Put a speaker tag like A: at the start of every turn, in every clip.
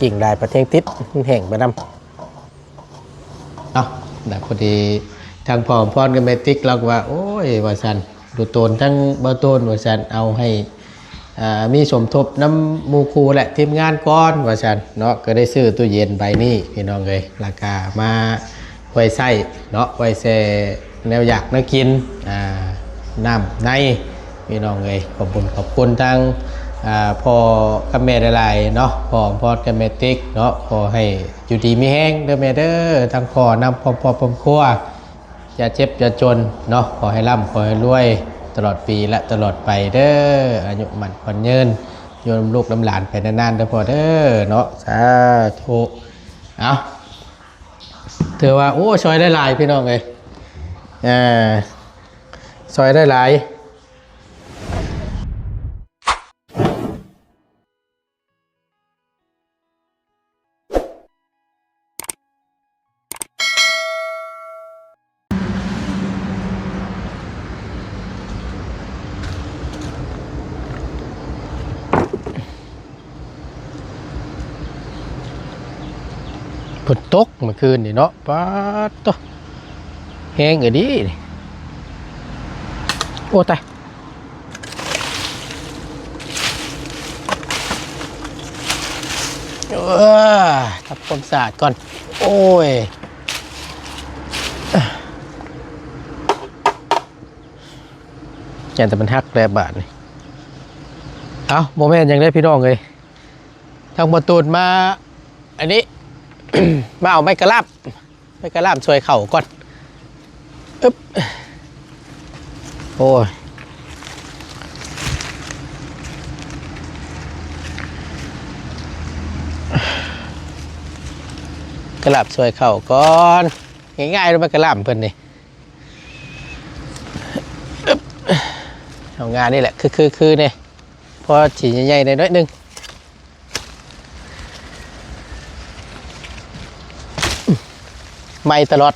A: กิ่งได้ประเทงติดแห้งไปนำแต่พอดีทางพ่อพรกับแม่ติ๊กเราก็ว่าโอ้ยว่าซั่นดูโตนทั้งบ่โตนว่าซั่นเอาให้มีสมทบน้ำหมู่ครูและทีมงานก่อนว่าซั่นเนาะก็ได้ซื้อตู้เย็นใบนี้พี่น้องเอ้ยราคามาไว้ใช้เนาะไว้แช่แนวอยากแนวกินน้ำในพี่น้องเอ้ยขอบคุณทางพ่อกับแม่หลายๆเนาะพ่อกับแม่ติ๊กเนาะขอให้อยู่ดีมีแห้งเด้อแม่เด้อทางพ่อนำพ่อครัวอย่าเจ็บอย่าจนเนาะขอให้ร่ำขอให้รวยตลอดปีและตลอดไปเด้ออายุมั่นขวัญยืนโยนลูกหลานไปนานๆเด้อพ่อเด้อเนาะสาธุเอาถือว่าโอ้ซอยได้หลายพี่น้องเลยซอยได้หลายฝนตกเมื่อคืนนี่เนาะป๊าดโตแห้งอยู่ดิโอ้ตายทำความสะอาดก่อนโอ้ยแกแต่มันหักแรงบาดนี่เอาโมเมนต์ยังได้พี่น้องเลยทางประตูมาอันนี้ มาเอาไม้กระลาบช่วยเข่าก่อนอึ๊บโอ้ยกระลาบช่วยเข่าก่อนง่ายๆเลยไม้กระลาบเพิ่นนี่อึ๊บเอางานนี่แหละคือเนี่ยพอฉีดใหญ่ๆหน่อยนึงไม่ตลอด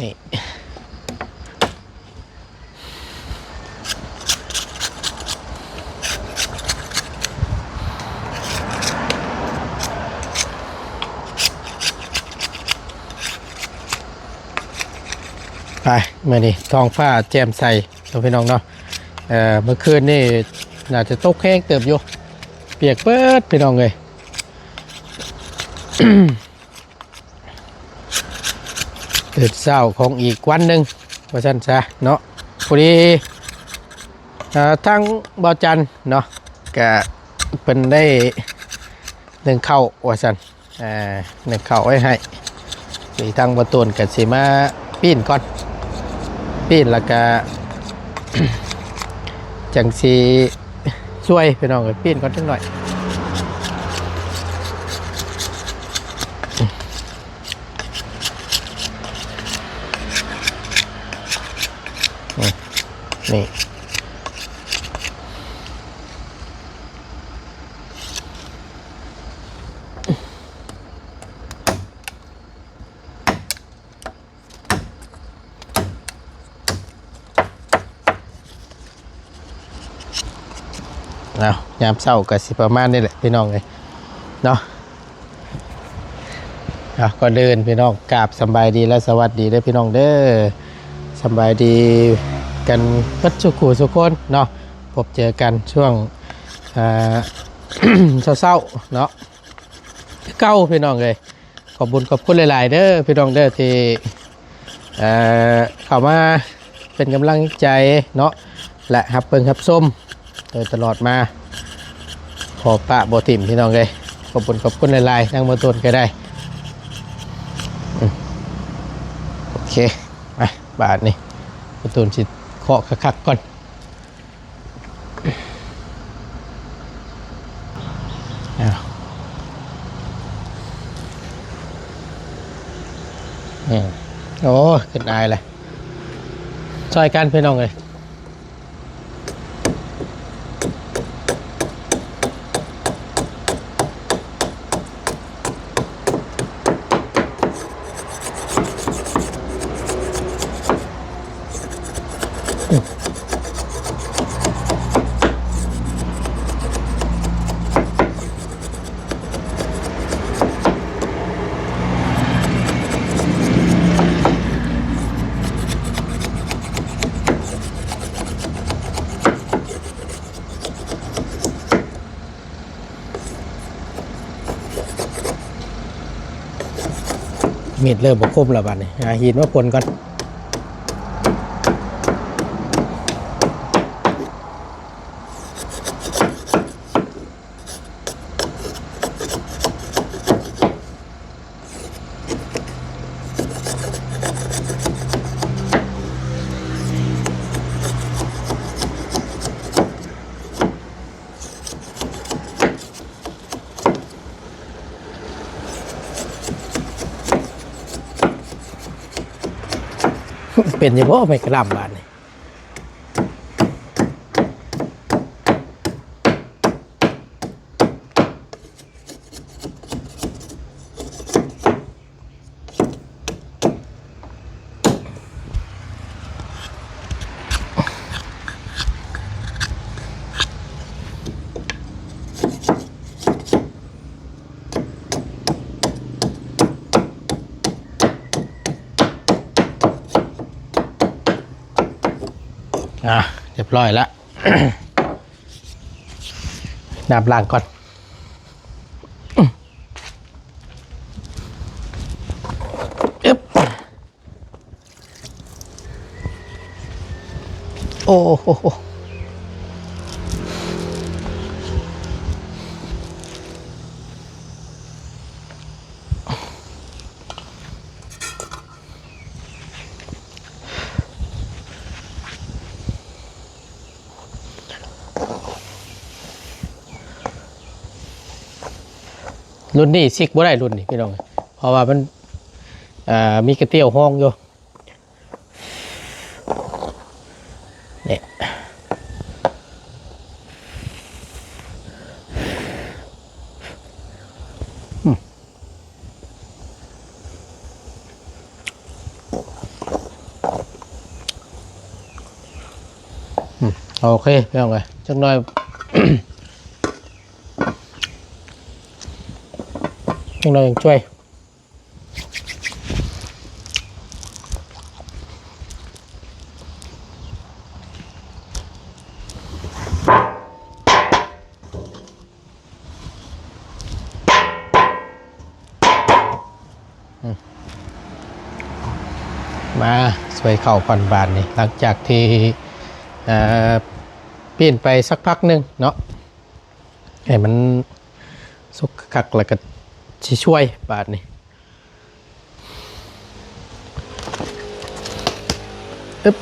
A: นี่ไปเมื่อนี้ท้องฟ้าแจ่มใสตัวพี่น้องเนาะเมื่อคืนนี่น่าจะตกแห้งเติบอยู่เปียกเปิดพี่น้องเลย ตื่นเช้าของอีกวันหนึ่งว่าซั่นซะเนาะพอดีทั้งบ่าวจันเนาะก็เป็นได้หนึ่งเข้าว่าซั่นหนึ่งเข้าไว้ให้สีทางบ่ตูนกับสีมาปีนก่อนปีนแล้วก็ จังสีช่วยพี่น้องกับปีนก่อนจังหน่อยนี่เอายามเช้ากับสิประมาณนี่แหละพี่น้องเลยเนาะก็เดินพี่น้องกราบสบายดีและสวัสดีเด้อพี่น้องเด้อสบายดีกันพัดสุขุสุคนเนาะพบเจอกันช่วงเศร้าๆเนาะเก้าพี่น้องเลยขอบคุณหลายๆเด้อพี่น้องเด้อที่เข้ามาเป็นกำลังใจเนาะและฮับเปิงฮับส้มโดยตลอดมาขอปะบ่ถิ่มพี่น้องเลยขอบคุณหลายๆนั่งมาต้นก็ได้โอเคไปบาทนี่ประตูสิเคาะคักๆก่อนโอ้ขึ้นอายเลย ซอยกันพี่น้องเลยมีดเริ่มบกคมแล้วบัดนี้หินว่าผลก่อนเป็นยังบ่ไม่กระลำบาดนี่เรียบร้อยแล้ว น้ำล้างก่อนอึ๊บโอ้โหรุ่นนี้ซิกบ่ได้รุ่นนี้พี่น้องเพราะว่ามันมีกระเตี้ยวห้องอยู่เนี่ยโอเคพี่น้องเลยจังหน่อย ยังเรายังช่วยมาสวยเข่าก่อนบานนี่หลังจากที่เปลี่ยนไปสักพักหนึ่งเนาะให้มันสุกคักแล้วก็ช่วยบาทนี่อึ๊บ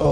A: โอ้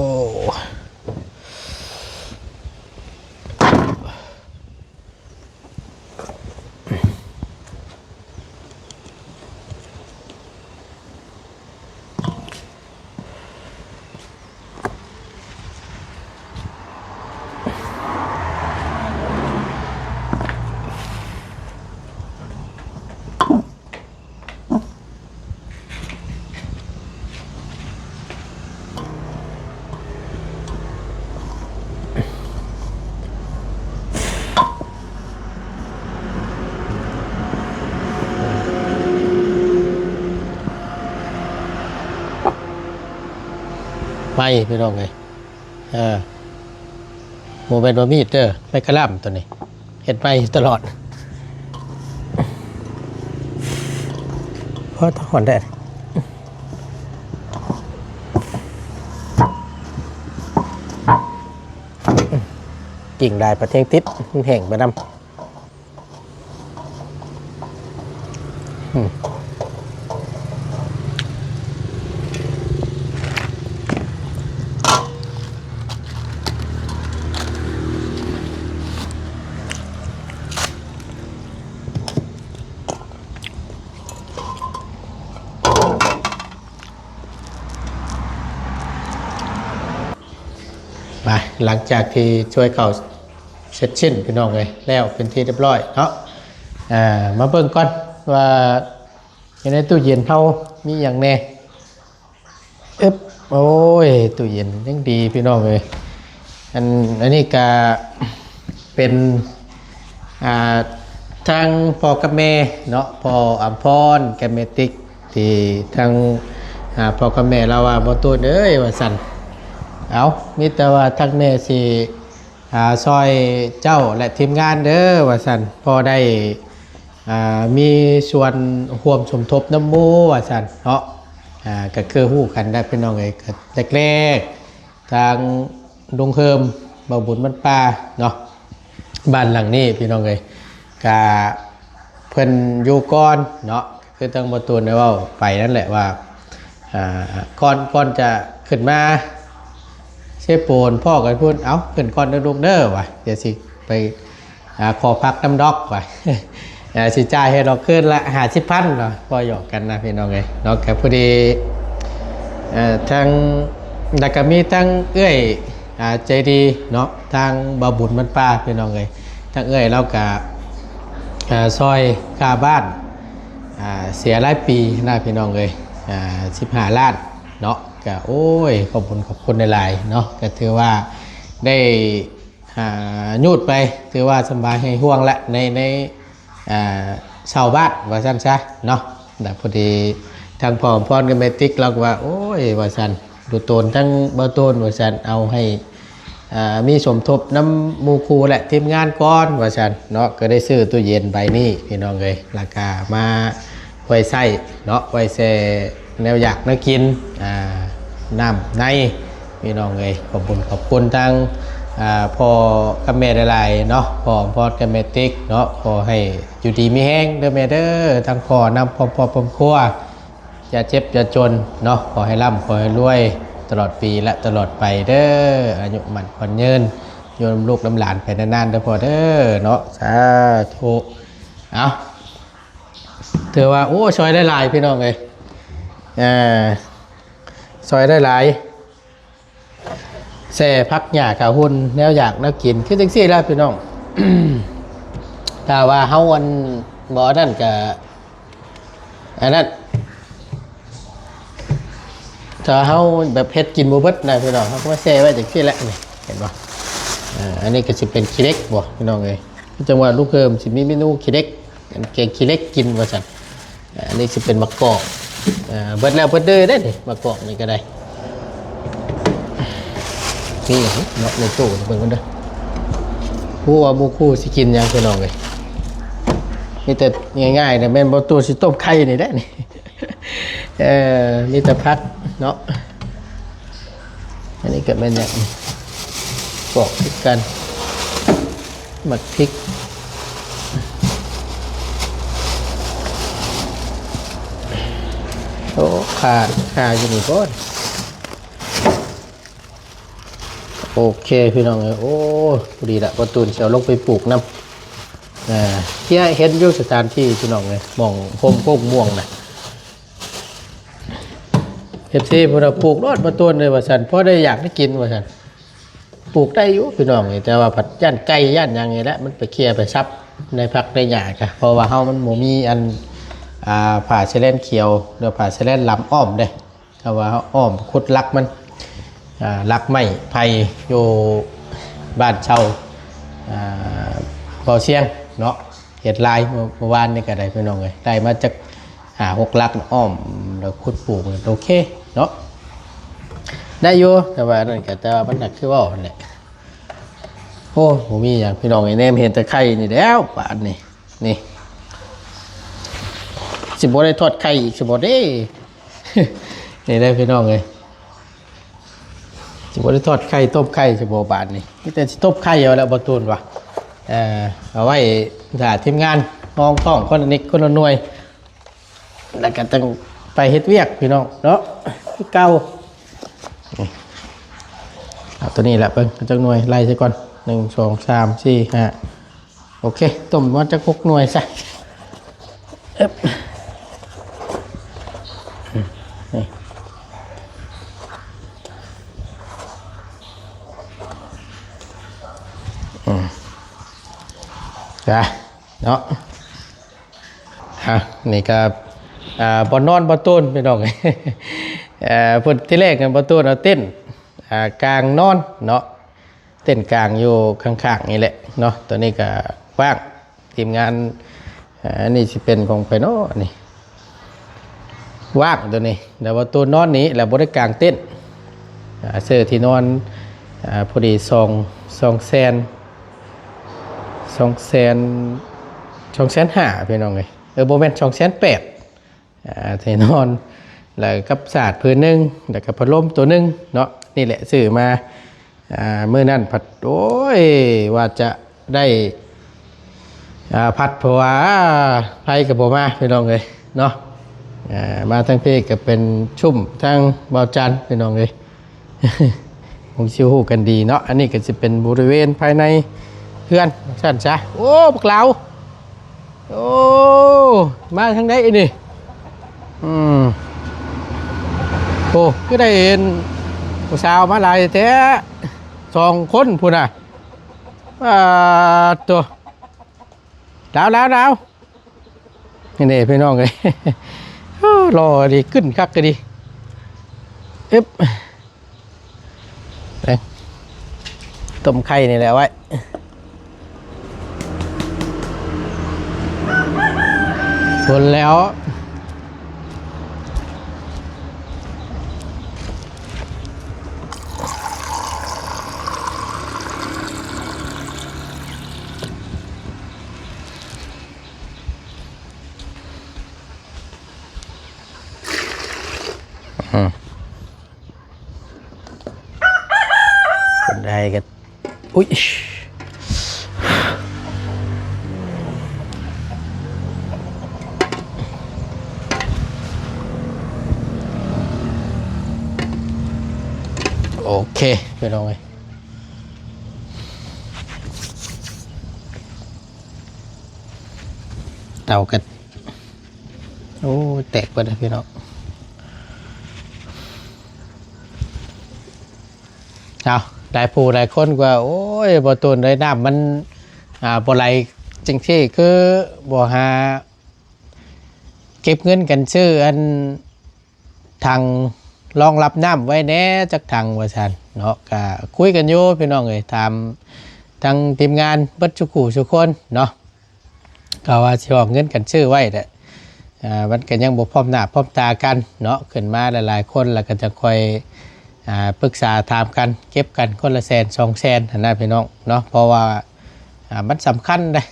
A: ไม่พี่น้องไงโมเมนต์ว่ามีดเด้อไม่กระลำตัวนี้เห็นไปตลอดเพราะถอนแดด กิ่งได้ประเทงติดแห้งไปนำไปหลังจากที่ช่วยเขาเสร็จสิ้นพี่น้องเลยแล้วเป็นที่เรียบร้อยเนาะมาเบิ่งก่อนว่าในตู้เย็นเขามีอย่างแน่โอ้ยตู้เย็นยังดีพี่น้องเลยอันนี้ก็เป็นทางพ่อกับแม่เนาะพ่ออัมพรกับแม่ติ๊กที่ทางพ่อกับแม่เราว่าบ่ตู้เอ้ยว่าสั่นเอามีแต่ว่าทางแม่สิซอยเจ้าและทีมงานเด้อว่าสั่นพอได้มีส่วนร่วมสมทบน้ำมูว่าสั่นเนาะก็คือฮู้กันได้พี่น้องเอ้ยแรกๆทางดงเฮิมบ่าวบุญมันป่าเนาะบ้านหลังนี้พี่น้องเอ้ยก็เพิ่นอยู่ก่อนเนาะคือทางบ่ตูนได้เว้าไปนั่นแหละว่าก่อนจะขึ้นมาเชฟโปนพ่อกันพูดเอ้าขึ้นก่อนลูกเด้อว่ะเดี๋ยวสิไปขอพักน้ำดอกว่ะสิจ่ายให้เราขึ้นละ50,000เนาะพอหยอกกันนะพี่น้องเอ้ยเนาะแค่พอดีทางดักกมีทั้งเอื้อยใจดีเนาะทางบ่าวบุญมันป้าพี่น้องเอ้ยทางเอื้อยเรากับซอยกาบ้านเสียหลายปีนะพี่น้องเอ้ย15 ล้านเนาะก็โอ้ยขอบคุณในหลายเนาะก็ถือว่าได้ยูดไปถือว่าสบายให้ห่วงละในชาวบ้านว่าสั้นซะเนาะแต่พอดีทางพ่อพรกับแม่ติ๊กเราก็ว่าโอ้ยว่าสั้นดูโตนทั้งเบอร์ต้นว่าสั้นเอาให้มีสมทบน้ำมูคูแหละทีมงานก้อนว่าสั้นเนาะก็ได้ซื้อตู้เย็นใบนี้พี่น้องเลยราคามาไว้ใส่เนาะไว้แช่แนวอยากน่ากินน้ำในพี่น้องเลยขอบคุณทางพ่อกับแม่หลายๆเนาะพ่อกับแม่ติ๊กเนาะขอให้อยู่ดีมีแห้งเด้อแม่เด้อทางพ่อนำพ่อครัวอย่าเจ็บอย่าจนเนาะขอให้ร่ำขอให้รวยตลอดปีและตลอดไปเด้ออายุมันขวัญยืนโยนลูกหลานไปนานๆเด้อพ่อเด้อเนาะสาธุเอาถือว่าโอ้ซอยได้หลายพี่น้องเลยซอยได้หลายแส่พักหยาขาหุ่นแนวอยากน่ากินคือจังซี่แล้วพี่น้อง ถ้าว่าเฮาวันบ่นั่นก็อันนั้นถ้าเฮาแบบเฮ็ดกินบ่เบิดนะพี่น้องเฮาก็มาแซ่ไว้จังซี่แหละนี่เห็นบ่อันนี้ก็สิเป็นขี้เล็กบ่พี่น้องเอ้ยจังหวัดลูกเพิ่มสิมีเมนูขี้เล็กแกงขี้เล็กกินว่าซั่นอันนี้สิเป็นมะกอกเบิดแล้วเบิดเด้อได้นี่มะกอกนี่ก็ได้นี่เนาะในตู้เบิ่งกันเด้อผู้ว่าบ่คู่สิกินหยังพี่น้องเอ้ยมีแต่ง่ายๆแต่แม่นบ่ตู้สิต้มไข่นี่ได้นี่มีแต่พักเนาะอันนี้ก็แม่นอย่างปอกพริกกันหมักพริกโอ้ขาอยู่นี่ก่อนโอเคพี่น้องโอ้ดีละประตูนเสียวลงไปปลูกน้ำที่เห็นอยู่สถานที่พี่น้องเลยมองพมโคกม่วงนะเฮ็ดซี่พวกเราปลูกรอดประตูนเลยว่าสันเพราะได้อยากได้กินว่าสันปลูกได้อยู่พี่น้องเลยแต่ว่าผัดย่านไก่ย่านยังไงแล้วมันไปเคลียร์ไปซับในพักได้ยากะเพราะว่าเฮามันโมมีอันผ่าเชลเลนเขียวเดี๋ยวผ่าเชลเลนลำอ้อมได้เพราะว่าอ้อมคุดลักมันลักไม้ไผ่อยู่บ้านเช่าบ่อเชียงเนาะเห็ดลายเมื่อวานนี่ก็ได้พี่น้องเลยได้มาจาก6 ลักอ้อมแล้วคุดปลูกโอเคเนาะได้อยู่แต่ว่านั่นก็แต่ว่ามันหนักคือว่าเนี่ยโอ้ผมมีอย่างพี่น้องไอ้แนมเห็นแต่ไข่นี่แล้วป่านนี่สิบ่ได้ทอดไข่อีกสิบ่ได้ นี่ได้พี่น้องเลย สิบ่ได้ทอดไข่ต้มไข่สิบ่บาดนี่มีแต่สิต้มไข่เอาแล้วบ่ตูนว่ะเอาไว้ถ้าทีมงานมองท้องคนละนิดคนละหน่วยแล้วก็ต้องไปเฮ็ดเวียกพี่น้องเนาะคือเก่าเอาตัวนี้แหละเบิ่งจักหน่วยไล่ซะก่อน1 2 3 4 5โอเคต้มมันจะ6หน่วยซะจ้ะเนาะนี่ก็บอนนอนบอตูนพี่น้องพูดที่แรกกันบอตูนเอาเต้นกลางนอนเนาะเต้นกลางอยู่ข้างๆนี่แหละเนาะตัวนี้ก็ว่างทีมงานอันนี้สิเป็นของไปโน่นี่ว่างตัวนี้แต่ว่าตัวนอนนี้แล้วบริกลางเต้นเสื้อที่นอนพอดี200,000พี่น้องเลยโบแมน200,008ที่นอนแล้วกับศาสตร์พื้นหนึ่งแล้วกับพัดลมตัวหนึ่งเนาะนี่แหละซื้อมาเมื่อนั้นผัดโอ้ยว่าจะได้ผัดเพราะว่าไฟกับโบมาพี่น้องเลยเนาะมาทั้งเพศก็เป็นชุ่มทั้งเบาจันพี่น้องเลยคงชิวหูกันดีเนาะอันนี้ก็จะเป็นบริเวณภายในเพื่อนสั่นจ้ะโอ้พวกเราโอ้มาทางไหนนี่โอ้ก็ได้เห็นผู้สาวมาหลายแท้2 คนพูดน่ะตัวดาวนี่พี่น้องเลยรอดีขึ้นคักก็ดีต้มไข่นี่แหละไว้คนแล้วคนใดกันอุ้ยโอเคไปลองเลยเตากันโอ้แตกไปเลยพี่น้องเอาหลายผู้หลายคนกว่าโอ้ยบ่ตูนเลยน้ำมันบ่ไหลจริงที่คือบ่หาเก็บเงินกันชื่ออันทางรองรับน้ำไว้แน่จากทางว่าซั่นเนาะก็คุยกันอยู่พี่น้องเอ้ยถามทางทีมงานเบิดทุกคู่ทุกคนเนาะก็ว่าสิออกเงินกันชื่อไว้แหละมันก็ยังบ่พร้อมหน้าพร้อมตากันเนาะขึ้นมาหลายๆคนแล้วก็จะค่อยปรึกษาถามกันเก็บกันคนละ100,000-200,000นะพี่น้องเนาะเพราะว่ามันสำคัญเลย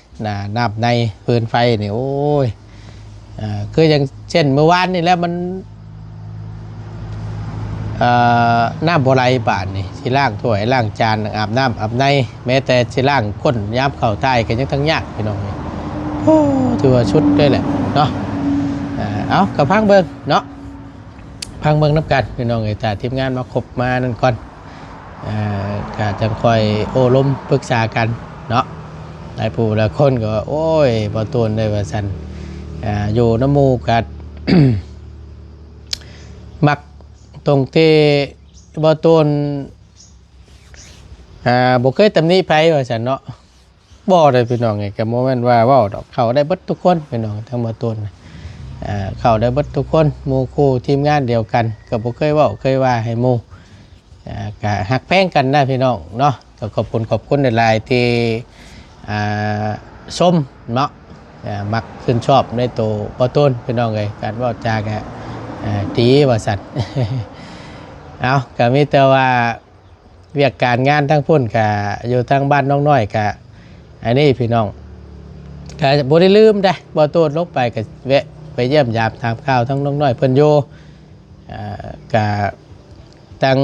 A: น้ำในพื้นไฟนี่โอ้ยคืออย่างเช่นเมื่อวานนี่แล้วมันน้ำบัวไหลบาดนี่ที่ล่างถ้วยล่างจานอาบน้ำอาบในแม้แต่ที่ล่างก้นย้ำเข่าใต้ก็ยังทั้งยากพี่น้องนี่โอ้ถือว่าชุดด้วยแหละเนาะเอากับพังเบิ้งเนาะพังเบิ้งน้ำกันพี่น้องเอ้ยแต่ทีมงานมาครบมานั่นก่อนก็จะคอยโอ้ล้มปรึกษากันเนาะหลายผู้หลายคนก็โอ้ยบ่ตูนได้ว่าซั่นอยู่น้ำมูกัด มักตรงที่บ่ตูนบ่เคยตำหนิไผว่าซั่นเนาะบ่ได้พี่น้องไงก็บ่แม่นว่าเว้าดอกเข้าได้เบิดทุกคนพี่น้องทั้งบ่ตูนเข้าได้เบิดทุกคนหมู่คู่ทีมงานเดียวกันก็บ่เคยเว้าเคยว่าให้หมู่ก็ฮักแพงกันนะพี่น้องเนาะก็ขอบคุณหลายๆที่ส้มเนาะมักขึ้นชอบในตัวบ่ตูนพี่น้องเอ้ยการเว้าจาก็ดีว่าซั่น เอาก็มีแต่ว่าเวียกการงานทั้งพุ่นก็อยู่ทางบ้านน้องน้อยก็อันนี้พี่น้องก็บ่ได้ลืมได้บ่ตูนลงไปก็แวะไปเยี่ยมยามถามข่าวทั้งน้องน้อยเพิ่นอยู่ก็ตั้ง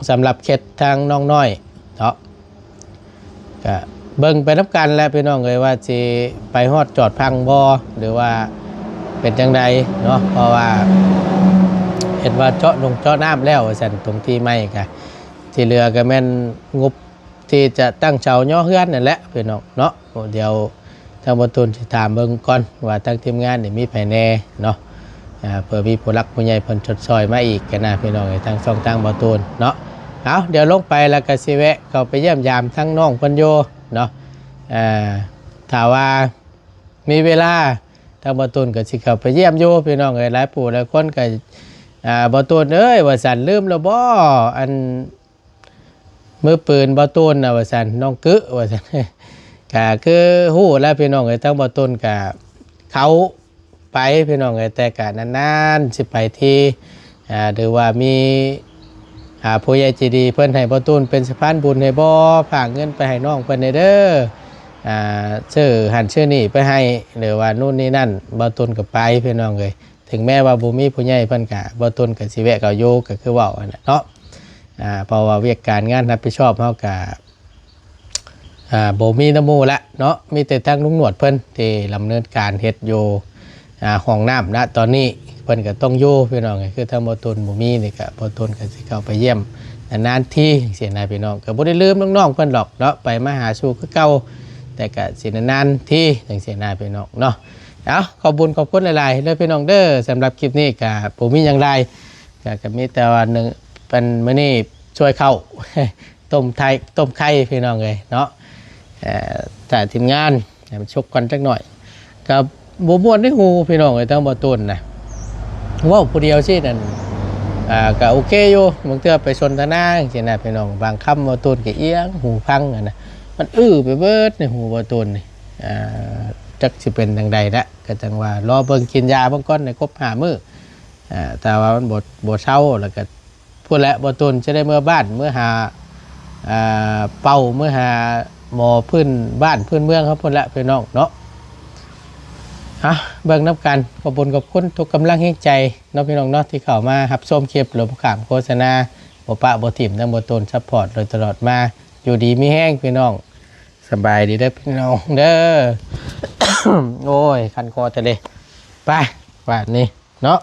A: สำหรับเคสทางน้องน้อยเนาะก็เบิ่งไปนับกันแล้วพี่น้องเลยว่าสิไปฮอดจอดพังบ่หรือว่าเป็นจังใดเนาะเพราะว่าเห็นว่าเจาะน้ำแล้วสั่นตรงที่ไม่ก็ที่เรือก็แม่นงบที่จะตั้งเสาย่อเฮือนนั่นแหละพี่น้องเนาะเดี๋ยวทางบนทุนสิถามเบิ่งก่อนว่าทางทีมงานนี่มีไผแน่เนาะเพื่อมีผู้รักผู้ใหญ่เพิ่นชดซอยมาอีกกันนะพี่น้องทางช่องทางบ่ตูนเนาะเอาเดี๋ยวลงไปแล้วก็สิแวะเข้าไปเยี่ยมยามทั้งน้องเพิ่นอยู่เนาะถ้าว่ามีเวลาทางบ่ตูนก็สิเข้าไปเยี่ยมอยู่พี่น้องหลายผู้หลายคนก็บ่ตูนเอ้ยว่าสั่นลืมแล้วบ่อันมือปืนบ่ตูนน่ะว่าสั่นน้องกึว่าสั่น ก็คือฮู้แล้วพี่น้องทั้งบ่ตูนก็เขาไปพี่น้องแต่ก็นานๆสิไปที่หรือว่ามีผู้ใหญ่ใจดีเพิ่นให้บ่ตูนเป็นสะพานบุญให้บ่ฝากเงินไปให้น้องเพิ่นเด้อชื่อหันชื่อนี่ไปให้หรือว่านู่นนี่นั่นบ่ตูนก็ไปพี่น้องเลยถึงแม้ว่าบ่มีผู้ใหญ่เพิ่นก็บ่ตูนก็สิแวะก็อยู่ก็คือเว้าอันนั้นเนาะเพราะว่าเวียกการงานรับผิดชอบเฮาก็บ่มีน้ำมูละเนาะมีแต่ทางลุงหนวดเพิ่นที่ดำเนินการเฮ็ดอยู่ห้องน้ำนะตอนนี้เพิ่นก็ต้องอยู่พี่น้องคือถ้าบ่ตูนบ่มีนี่ก็บ่ตูนก็สิเข้าไปเยี่ยมนานๆที่เสียนายพี่น้องก็บ่ได้ลืมน้องๆเพิ่นหรอกเนาะไปมาหาสู่คือเก่าแต่ก็สินานๆที่จังเสียนายพี่น้องเนาะเอาขอบคุณหลายๆเด้อพี่น้องเด้อสำหรับคลิปนี้ก็บ่มีหยังใดก็มีแต่ว่านึงเป็นมื้อนี้ช่วยเข้า ต้มไข่พี่น้องเลยเนาะแต่ทีมงานมันชกกันจักหน่อยกับบัวบวนได้หูพี่น้องเลยตั้งบ่ต้นนะว่าผู้เดียวสินั่นก็โอเคอยู่บางเทื่อไปชนตะหน้าจริงๆนะพี่น้องบางคำบ่ต้นก็เอียงหูพังนะมันไปเบิดในหูบ่ต้นนี่จักสิเป็นจังใดละก็จังว่ารอเบิ่งกินยาเบิ่งก่อนในครบ5 มื้อแต่ว่ามันบ่เช้าแล้วก็พูดแล้วบ่ต้นจะได้เมื่อบ้านเมื่อหาเป่าเมื่อหาหมอพื้นบ้านพื้นเมืองครับพุ่นละพี่น้องเนาะเบิ่งนับกันขอบคุณทุกกำลังแห่งใจเนาะพี่น้องเนาะที่เข้ามาหับส้มเก็บหรือขามโฆษณาบ่ปะบ่ถิ่มทั้งบ่ตนซัพพอร์ตโดยตลอดมาอยู่ดีมีแห้งพี่น้องสบายดีเด้อพี่น้องเด้อ โอ้ยคันคอแต่เลยไปว่านี่เนาะ